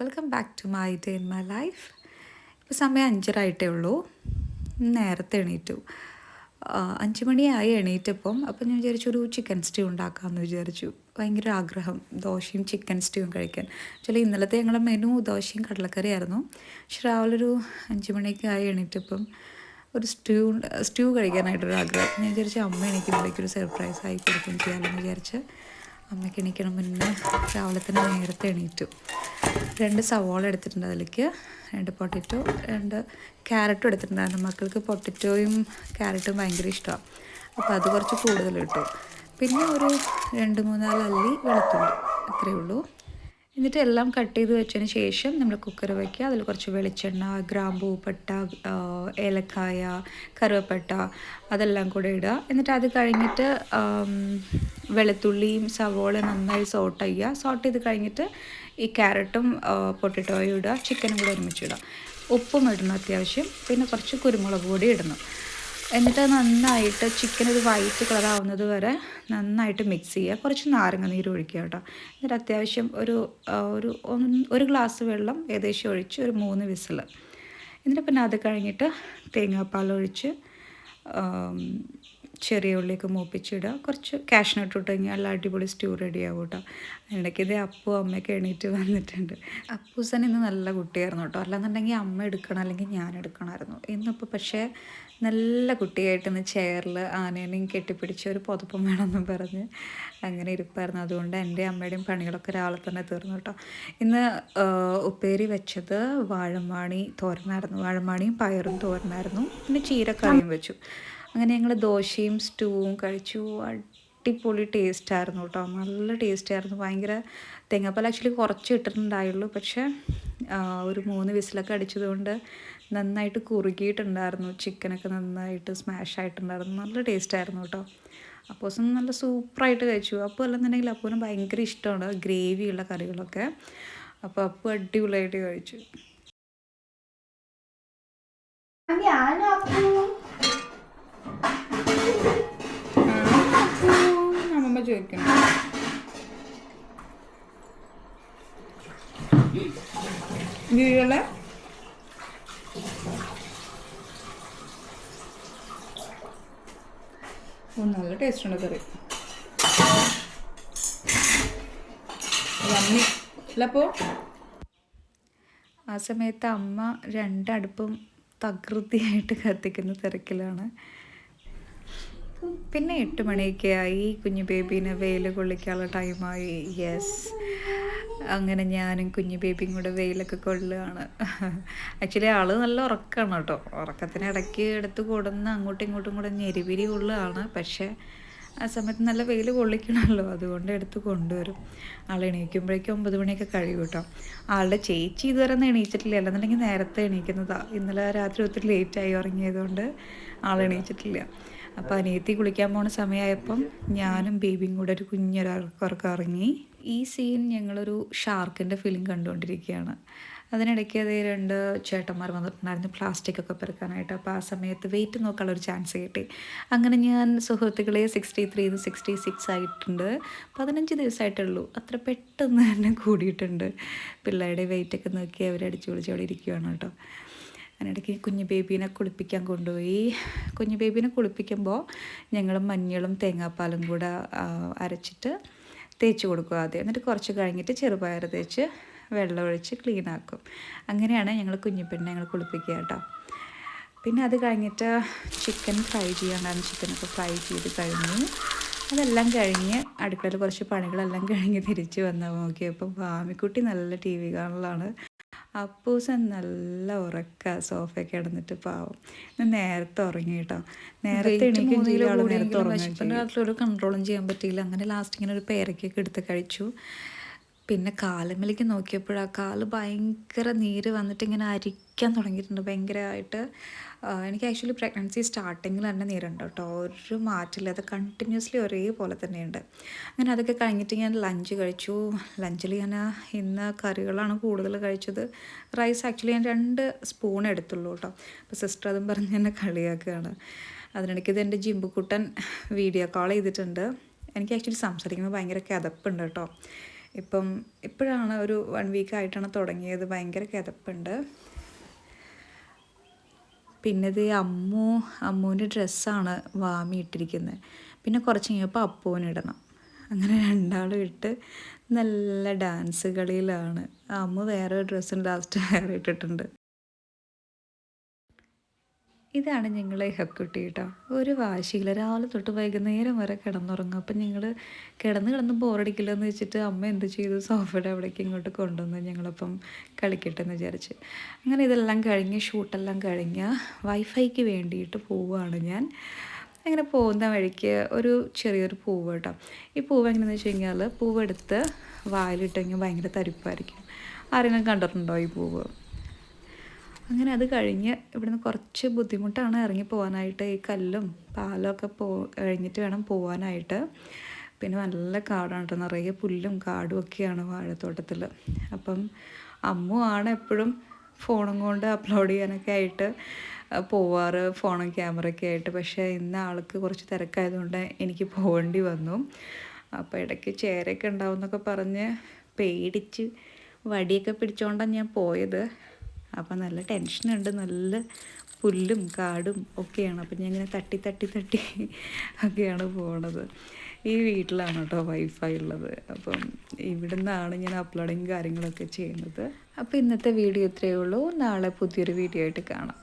Welcome back to my day in my life. ഇപ്പോൾ സമയം 5:30 ആയിട്ടേ ഉള്ളൂ. നേരത്തെ എണീറ്റു. 5 മണിയായി എണീറ്റപ്പം. അപ്പം ഞാൻ വിചാരിച്ചു ഒരു ചിക്കൻ സ്റ്റ്യൂ ഉണ്ടാക്കാമെന്ന് വിചാരിച്ചു. ഭയങ്കര ആഗ്രഹം ദോശയും ചിക്കൻ സ്റ്റ്യൂവും കഴിക്കാൻ. ആക്ച്വലി ഇന്നലത്തെ ഞങ്ങളുടെ മെനു ദോശയും കടലക്കറിയായിരുന്നു. പക്ഷെ രാവിലെ ഒരു 5 മണിയൊക്കെ ആയി എണീറ്റപ്പം ഒരു സ്റ്റ്യൂ കഴിക്കാനായിട്ടൊരു ആഗ്രഹം. ഞാൻ വിചാരിച്ചു അമ്മ എണീക്കുമ്പോഴേക്കൊരു സർപ്രൈസ് ആയി കൊടുക്കുകയും ചെയ്യാമെന്ന് വിചാരിച്ച് അമ്മയ്ക്ക് എണീക്കണം മുന്നേ രാവിലെ തന്നെ നേരത്തെ എണീറ്റു. 2 സവോള എടുത്തിട്ടുണ്ട്, അതിലേക്ക് 2 പൊട്ടറ്റോ, 2 ക്യാരറ്റും എടുത്തിട്ടുണ്ടായിരുന്നു. മക്കൾക്ക് പൊട്ടറ്റോയും ക്യാരറ്റും ഭയങ്കര ഇഷ്ടമാണ്, അപ്പോൾ അത് കുറച്ച് കൂടുതൽ ഇട്ടു. പിന്നെ ഒരു 2-3 അല്ലി വെളുത്തുള്ളി, അത്രയേ ഉള്ളൂ. എന്നിട്ട് എല്ലാം കട്ട് ചെയ്ത് വെച്ചതിന് ശേഷം നമ്മൾ കുക്കർ വയ്ക്കുക. അതിൽ കുറച്ച് വെളിച്ചെണ്ണ, ഗ്രാമ്പൂ, പട്ട, ഏലക്കായ, കറുവപ്പട്ട അതെല്ലാം കൂടെ ഇടുക. എന്നിട്ട് അത് കഴിഞ്ഞിട്ട് വെളുത്തുള്ളിയും സവോള നന്നായി സോട്ട് ചെയ്ത് കഴിഞ്ഞിട്ട് ഈ ക്യാരറ്റും പൊട്ടറ്റോയും ഇടുക. ചിക്കനും കൂടെ ഒരുമിച്ചിടുക. ഉപ്പും ഇടണം അത്യാവശ്യം. പിന്നെ കുറച്ച് കുരുമുളക് പൊടി ഇടണം. എന്നിട്ട് നന്നായിട്ട് ചിക്കൻ ഒരു വൈറ്റ് കളറാവുന്നത് വരെ നന്നായിട്ട് മിക്സ് ചെയ്യുക. കുറച്ച് നാരങ്ങ നീര് ഒഴിക്കുക കേട്ടോ. എന്നിട്ട് അത്യാവശ്യം ഒരു ഗ്ലാസ് വെള്ളം ഏകദേശം ഒഴിച്ച് ഒരു 3 വിസിൽ. എന്നിട്ട് പിന്നെ അത് കഴിഞ്ഞിട്ട് തേങ്ങാപ്പാൽ ഒഴിച്ച് ചെറിയ ഉള്ളിയൊക്കെ മൂപ്പിച്ചിടുക. കുറച്ച് കാഷ്നട്ട് ഇട്ട് കഴിഞ്ഞാൽ നല്ല അടിപൊളി സ്റ്റ്യൂ റെഡിയാവും കേട്ടോ. ഇടയ്ക്ക് ഇത് അപ്പു അമ്മയൊക്കെ എണീറ്റ് വന്നിട്ടുണ്ട്. അപ്പൂസൻ ഇന്ന് നല്ല കുട്ടിയായിരുന്നു കേട്ടോ. അല്ലാന്നുണ്ടെങ്കിൽ അമ്മ എടുക്കണം, അല്ലെങ്കിൽ ഞാൻ എടുക്കണമായിരുന്നു. ഇന്നിപ്പോൾ പക്ഷേ നല്ല കുട്ടിയായിട്ട് ഇന്ന് ചെയറിൽ ആനേനെയും കെട്ടിപ്പിടിച്ച് ഒരു പുതപ്പും വേണമെന്നും പറഞ്ഞ് അങ്ങനെ ഇരിപ്പായിരുന്നു. അതുകൊണ്ട് എൻ്റെ അമ്മയുടെയും പണികളൊക്കെ രാവിലെ തന്നെ തീർന്നു കേട്ടോ. ഇന്ന് ഉപ്പേരി വെച്ചത് വാഴമാണി തോരനായിരുന്നു. വാഴമാണിയും പയറും തോരനായിരുന്നു. പിന്നെ ചീരക്കറിയും വെച്ചു. അങ്ങനെ ഞങ്ങൾ ദോശയും സ്റ്റൂവും കഴിച്ചു. അടിപൊളി ടേസ്റ്റായിരുന്നു കേട്ടോ. നല്ല ടേസ്റ്റായിരുന്നു. ഭയങ്കര തേങ്ങാപ്പാൽ ആക്ച്വലി കുറച്ച് ഇട്ടിട്ടുണ്ടായുള്ളൂ. പക്ഷേ ഒരു 3 വിസിലൊക്കെ അടിച്ചതുകൊണ്ട് നന്നായിട്ട് കുറുകിയിട്ടുണ്ടായിരുന്നു. ചിക്കനൊക്കെ നന്നായിട്ട് സ്മാഷ് ആയിട്ടുണ്ടായിരുന്നു. നല്ല ടേസ്റ്റായിരുന്നു കേട്ടോ. അപ്പോസും നല്ല സൂപ്പറായിട്ട് കഴിച്ചു. അപ്പോൾ അല്ലെന്നുണ്ടെങ്കിൽ അപ്പൂന് ഭയങ്കര ഇഷ്ടമാണ് ഗ്രേവിയുള്ള കറികളൊക്കെ. അപ്പോൾ അപ്പു അടിപൊളിയായിട്ട് കഴിച്ചു. അമ്മമ്മ ചോദിക്കണം വീടുകളെ നല്ല ടേസ്റ്റ് ഉണ്ട് കറി. അല്ലപ്പോൾ ആ സമയത്ത് അമ്മ 2 അടുപ്പും തകൃതിയായിട്ട് കത്തിക്കുന്ന തിരക്കിലാണ്. പിന്നെ 8 മണിയൊക്കെ ആയി. കുഞ്ഞു ബേബീനെ വെയിൽ കൊള്ളിക്കാനുള്ള ടൈമായി. യെസ്, അങ്ങനെ ഞാനും കുഞ്ഞു ബേബിയും കൂടെ വെയിലൊക്കെ കൊള്ളുകയാണ്. ആക്ച്വലി ആൾ നല്ല ഉറക്കമാണ് കേട്ടോ. ഉറക്കത്തിനിടയ്ക്ക് എടുത്ത് കൊടുന്ന് അങ്ങോട്ടും ഇങ്ങോട്ടും കൂടെ ഞെരിപിരി കൊള്ളുകയാണ്. പക്ഷേ ആ സമയത്ത് നല്ല വെയിൽ കൊള്ളിക്കണമല്ലോ, അതുകൊണ്ട് എടുത്ത് കൊണ്ടുവരും. ആൾ എണീക്കുമ്പോഴേക്കും 9 മണിയൊക്കെ കഴിയും കേട്ടോ. ആളുടെ ചേച്ചി ഇതുവരെ ഒന്നും എണീച്ചിട്ടില്ല. അല്ലെന്നുണ്ടെങ്കിൽ നേരത്തെ എണീക്കുന്നതാണ്. ഇന്നലെ രാത്രി ഒത്തിരി ലേറ്റായി ഉറങ്ങിയതുകൊണ്ട് ആൾ എണീച്ചിട്ടില്ല. അപ്പോൾ അനിയത്തി കുളിക്കാൻ പോകുന്ന സമയമായപ്പം ഞാനും ബേബിയും കൂടെ ഒരു കുഞ്ഞൊരാൾക്കാർക്ക് ഇറങ്ങി. ഈ സീൻ ഞങ്ങളൊരു ഷാർക്കിൻ്റെ ഫിലിം കണ്ടുകൊണ്ടിരിക്കുകയാണ്. അതിനിടയ്ക്ക് അതേ 2 ചേട്ടന്മാർ വന്നിട്ടുണ്ടായിരുന്നു പ്ലാസ്റ്റിക്കൊക്കെ പെറുക്കാനായിട്ട്. അപ്പോൾ ആ സമയത്ത് വെയിറ്റ് നോക്കാനുള്ളൊരു ചാൻസ് കിട്ടി. അങ്ങനെ ഞാൻ സുഹൃത്തുക്കളെ 63 66 ആയിട്ടുണ്ട്. 15 ദിവസമായിട്ടുള്ളൂ. അത്ര പെട്ടെന്ന് തന്നെ കൂടിയിട്ടുണ്ട്. പിള്ളേരുടെ വെയിറ്റൊക്കെ നോക്കി അവർ അടിച്ചു പൊളിച്ച് അവിടെ ഇരിക്കുകയാണ് കേട്ടോ. അതിനിടയ്ക്ക് കുഞ്ഞു ബേബീനെ കുളിപ്പിക്കാൻ കൊണ്ടുപോയി. കുഞ്ഞു ബേബീനെ കുളിപ്പിക്കുമ്പോൾ ഞങ്ങൾ മഞ്ഞളും തേങ്ങാപ്പാലും കൂടെ അരച്ചിട്ട് തേച്ച് കൊടുക്കും ആദ്യം. എന്നിട്ട് കുറച്ച് കഴിഞ്ഞിട്ട് ചെറുപയർ തേച്ച് വെള്ളം ഒഴിച്ച് ക്ലീനാക്കും. അങ്ങനെയാണ് ഞങ്ങൾ കുഞ്ഞിപ്പെണ്ണെ ഞങ്ങൾ കുളിപ്പിക്കുക കേട്ടോ. പിന്നെ അത് കഴിഞ്ഞിട്ട് ചിക്കൻ ഫ്രൈ ചെയ്യാണ്ടായിരുന്നു. ചിക്കനൊക്കെ ഫ്രൈ ചെയ്ത് കഴിഞ്ഞു. അതെല്ലാം കഴിഞ്ഞ് അടുക്കളയിൽ കുറച്ച് പണികളെല്ലാം കഴിഞ്ഞ് തിരിച്ച് വന്നാൽ നോക്കിയപ്പോൾ ഭാമിക്കുട്ടി നല്ല TV കാണലാണ്. അപ്പൂസൻ നല്ല ഉറക്ക സോഫയൊക്കെ കിടന്നിട്ട് പാവം. നേരത്തെ ഉറങ്ങി കേട്ടോ. നേരത്തെ എണീക്കും ചെയ്യും ആൾ. നേരത്തെ ഉറങ്ങി കൺട്രോളും ചെയ്യാൻ പറ്റിയില്ല. അങ്ങനെ ലാസ്റ്റ് ഇങ്ങനെ ഒരു പേരക്കൊക്കെ എടുത്ത് കഴിച്ചു. പിന്നെ കാലുമ്മലേക്ക് നോക്കിയപ്പോൾ ആ കാല് ഭയങ്കര നീര് വന്നിട്ട് ഇങ്ങനെ അരിക്കാൻ തുടങ്ങിയിട്ടുണ്ട് ഭയങ്കരമായിട്ട്. എനിക്ക് ആക്ച്വലി പ്രഗ്നൻസി സ്റ്റാർട്ടിങ്ങിൽ തന്നെ നീരുണ്ട് കേട്ടോ. ഒരു മാറ്റമില്ലാതെ കണ്ടിന്യൂസ്ലി ഒരേപോലെ തന്നെയുണ്ട്. അങ്ങനെ അതൊക്കെ കഴിഞ്ഞിട്ട് ഞാൻ ലഞ്ച് കഴിച്ചു. ലഞ്ചിൽ ഞാൻ ഇന്ന് കറികളാണ് കൂടുതൽ കഴിച്ചത്. റൈസ് ആക്ച്വലി ഞാൻ 2 സ്പൂൺ എടുത്തുള്ളൂ കേട്ടോ. അപ്പോൾ സിസ്റ്റർ അതും പറഞ്ഞ് എന്നെ കളിയാക്കുകയാണ്. അതിനിടയ്ക്ക് ഇത് എൻ്റെ ജിമ്പുക്കുട്ടൻ വീഡിയോ കോൾ ചെയ്തിട്ടുണ്ട്. എനിക്ക് ആക്ച്വലി സംസാരിക്കുമ്പോൾ ഭയങ്കര കിതപ്പുണ്ട് കേട്ടോ. ഇപ്പോഴാണ് ഒരു 1 വീക്കായിട്ടാണ് തുടങ്ങിയത്. ഭയങ്കര കിതപ്പുണ്ട്. പിന്നെ ഇത് അമ്മൂൻ്റെ ഡ്രസ്സാണ് വാമിയിട്ടിരിക്കുന്നത്. പിന്നെ കുറച്ച് കഴിഞ്ഞപ്പോൾ അപ്പൂവിനിടണം. അങ്ങനെ രണ്ടാളും ഇട്ട് നല്ല ഡാൻസ് കളിയിലാണ്. അമ്മു വേറെ ഡ്രസ്സും ലാസ്റ്റ് വേറെ ഇട്ടിട്ടുണ്ട്. ഇതാണ് ഞങ്ങൾ ഹക്കുട്ടി കേട്ടോ. ഒരു വാശിയില്ല, രാവിലെ തൊട്ട് വൈകുന്നേരം വരെ കിടന്നുറങ്ങും. അപ്പം ഞങ്ങൾ കിടന്ന് ബോറടിക്കില്ലെന്ന് വെച്ചിട്ട് അമ്മ എന്ത് ചെയ്തു, സോഫയുടെ അവിടേക്ക് ഇങ്ങോട്ട് കൊണ്ടുവന്ന് ഞങ്ങളപ്പം കളിക്കട്ടെ എന്ന് വിചാരിച്ച്. അങ്ങനെ ഇതെല്ലാം കഴിഞ്ഞ് ഷൂട്ടെല്ലാം കഴിഞ്ഞ് വൈഫൈക്ക് വേണ്ടിയിട്ട് പോവുകയാണ് ഞാൻ. അങ്ങനെ പോകുന്ന വഴിക്ക് ഒരു ചെറിയൊരു പൂവ് കേട്ടോ. ഈ പൂവ് എങ്ങനെയാണെന്ന് വെച്ച് കഴിഞ്ഞാൽ, പൂവെടുത്ത് വായിലിട്ടെങ്കിൽ ഭയങ്കര തരിപ്പായിരിക്കും. ആരെങ്കിലും കണ്ടിട്ടുണ്ടോ ഈ പൂവ്? അങ്ങനെ അത് കഴിഞ്ഞ് ഇവിടുന്ന് കുറച്ച് ബുദ്ധിമുട്ടാണ് ഇറങ്ങി പോകാനായിട്ട്. ഈ കല്ലും പാലും ഒക്കെ കഴിഞ്ഞിട്ട് വേണം പോകാനായിട്ട്. പിന്നെ നല്ല കാടാണ് കേട്ടോ, നിറയെ പുല്ലും കാടും ഒക്കെയാണ് വാഴത്തോട്ടത്തിൽ. അപ്പം അമ്മു ആണ് എപ്പോഴും ഫോണും കൊണ്ട് അപ്ലോഡ് ചെയ്യാനൊക്കെ ആയിട്ട് പോവാറ്, ഫോണും ക്യാമറയൊക്കെ ആയിട്ട്. പക്ഷേ ഇന്ന് ആൾക്ക് കുറച്ച് തിരക്കായതുകൊണ്ട് എനിക്ക് പോകേണ്ടി വന്നു. അപ്പോൾ ഇടയ്ക്ക് ചേരയൊക്കെ ഉണ്ടാവും എന്നൊക്കെ പറഞ്ഞ് പേടിച്ച് വടിയൊക്കെ പിടിച്ചുകൊണ്ടാണ് ഞാൻ പോയത്. അപ്പം നല്ല ടെൻഷനുണ്ട്, നല്ല പുല്ലും കാടും ഒക്കെയാണ്. അപ്പം ഞാൻ ഇങ്ങനെ തട്ടി ഒക്കെയാണ് പോണത്. ഈ വീട്ടിലാണ് കേട്ടോ വൈഫൈ ഉള്ളത്. അപ്പം ഇവിടെ നിന്നാണ് ഞാൻ അപ്ലോഡിങ് കാര്യങ്ങളൊക്കെ ചെയ്യുന്നത്. അപ്പോൾ ഇന്നത്തെ വീഡിയോ ഇത്രയേ ഉള്ളൂ. നാളെ പുതിയൊരു വീഡിയോ ആയിട്ട് കാണാം.